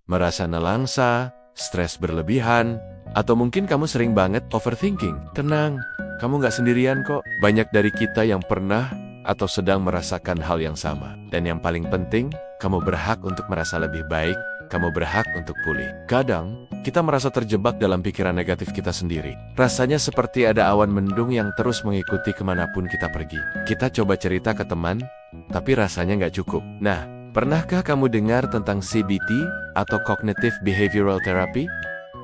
merasa nelangsa, stres berlebihan, atau mungkin kamu sering banget overthinking. Tenang, kamu nggak sendirian kok. Banyak dari kita yang pernah atau sedang merasakan hal yang sama. Dan yang paling penting, kamu berhak untuk merasa lebih baik, kamu berhak untuk pulih. Kadang, kita merasa terjebak dalam pikiran negatif kita sendiri. Rasanya seperti ada awan mendung yang terus mengikuti kemanapun kita pergi. Kita coba cerita ke teman, tapi rasanya nggak cukup. Nah, pernahkah kamu dengar tentang CBT atau Cognitive Behavioral Therapy?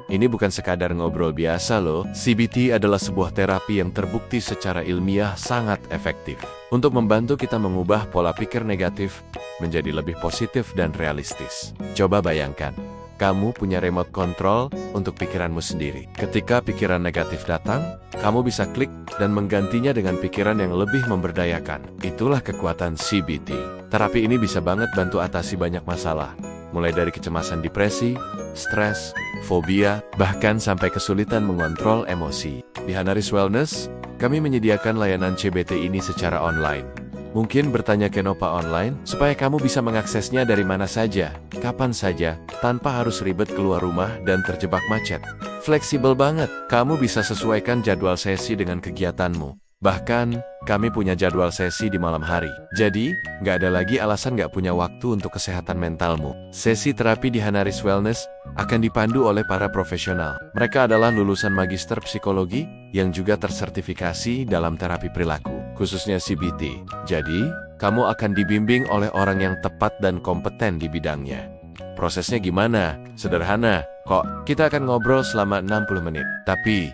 Ini bukan sekadar ngobrol biasa loh. CBT adalah sebuah terapi yang terbukti secara ilmiah sangat efektif untuk membantu kita mengubah pola pikir negatif menjadi lebih positif dan realistis. Coba bayangkan, kamu punya remote control untuk pikiranmu sendiri. Ketika pikiran negatif datang, kamu bisa klik dan menggantinya dengan pikiran yang lebih memberdayakan. Itulah kekuatan CBT. Terapi ini bisa banget bantu atasi banyak masalah, mulai dari kecemasan depresi, stres, fobia, bahkan sampai kesulitan mengontrol emosi. Di Hanaris Wellness, kami menyediakan layanan CBT ini secara online. Mungkin bertanya kenapa online, supaya kamu bisa mengaksesnya dari mana saja, kapan saja, tanpa harus ribet keluar rumah dan terjebak macet. Fleksibel banget, kamu bisa sesuaikan jadwal sesi dengan kegiatanmu. Bahkan, kami punya jadwal sesi di malam hari. Jadi, nggak ada lagi alasan nggak punya waktu untuk kesehatan mentalmu. Sesi terapi di Hanaris Wellness akan dipandu oleh para profesional. Mereka adalah lulusan magister psikologi yang juga tersertifikasi dalam terapi perilaku, khususnya CBT. Jadi, kamu akan dibimbing oleh orang yang tepat dan kompeten di bidangnya. Prosesnya gimana? Sederhana, kok. Kita akan ngobrol selama 60 menit. Tapi,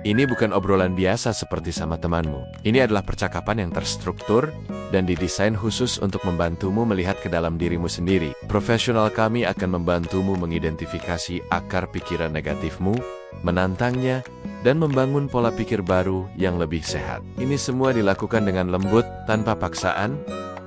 ini bukan obrolan biasa seperti sama temanmu. Ini adalah percakapan yang terstruktur dan didesain khusus untuk membantumu melihat ke dalam dirimu sendiri. Profesional kami akan membantumu mengidentifikasi akar pikiran negatifmu, menantangnya, dan membangun pola pikir baru yang lebih sehat. Ini semua dilakukan dengan lembut, tanpa paksaan,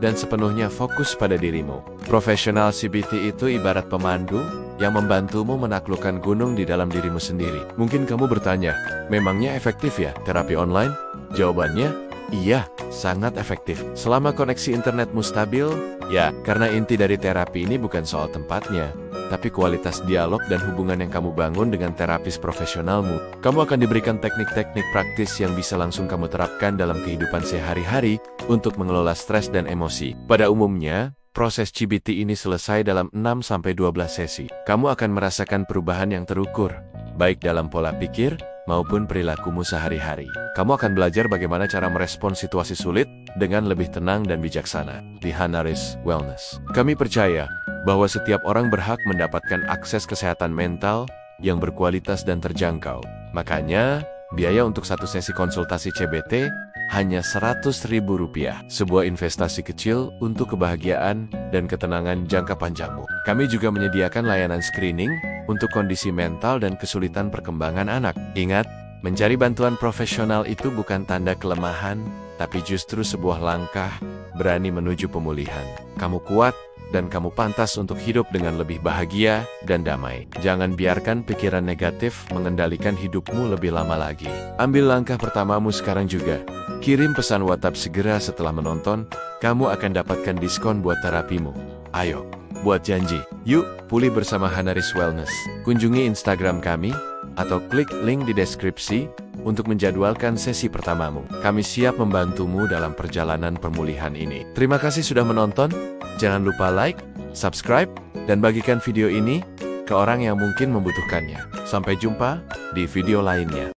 dan sepenuhnya fokus pada dirimu. Profesional CBT itu ibarat pemandu yang membantumu menaklukkan gunung di dalam dirimu sendiri. Mungkin kamu bertanya, memangnya efektif ya terapi online? Jawabannya, iya, sangat efektif. Selama koneksi internetmu stabil, ya, karena inti dari terapi ini bukan soal tempatnya, tapi kualitas dialog dan hubungan yang kamu bangun dengan terapis profesionalmu. Kamu akan diberikan teknik-teknik praktis yang bisa langsung kamu terapkan dalam kehidupan sehari-hari untuk mengelola stres dan emosi. Pada umumnya, proses CBT ini selesai dalam 6-12 sesi. Kamu akan merasakan perubahan yang terukur, baik dalam pola pikir maupun perilakumu sehari-hari. Kamu akan belajar bagaimana cara merespons situasi sulit dengan lebih tenang dan bijaksana. Di Hanaris Wellness, kami percaya bahwa setiap orang berhak mendapatkan akses kesehatan mental yang berkualitas dan terjangkau. Makanya, biaya untuk satu sesi konsultasi CBT hanya Rp100.000, sebuah investasi kecil untuk kebahagiaan dan ketenangan jangka panjangmu. Kami juga menyediakan layanan screening untuk kondisi mental dan kesulitan perkembangan anak. Ingat, mencari bantuan profesional itu bukan tanda kelemahan, tapi justru sebuah langkah berani menuju pemulihan. Kamu kuat, dan kamu pantas untuk hidup dengan lebih bahagia dan damai. Jangan biarkan pikiran negatif mengendalikan hidupmu lebih lama lagi. Ambil langkah pertamamu sekarang juga. Kirim pesan WhatsApp segera setelah menonton, kamu akan dapatkan diskon buat terapimu. Ayo, buat janji. Yuk, pulih bersama Hanaris Wellness. Kunjungi Instagram kami, atau klik link di deskripsi untuk menjadwalkan sesi pertamamu. Kami siap membantumu dalam perjalanan pemulihan ini. Terima kasih sudah menonton. Jangan lupa like, subscribe, dan bagikan video ini ke orang yang mungkin membutuhkannya. Sampai jumpa di video lainnya.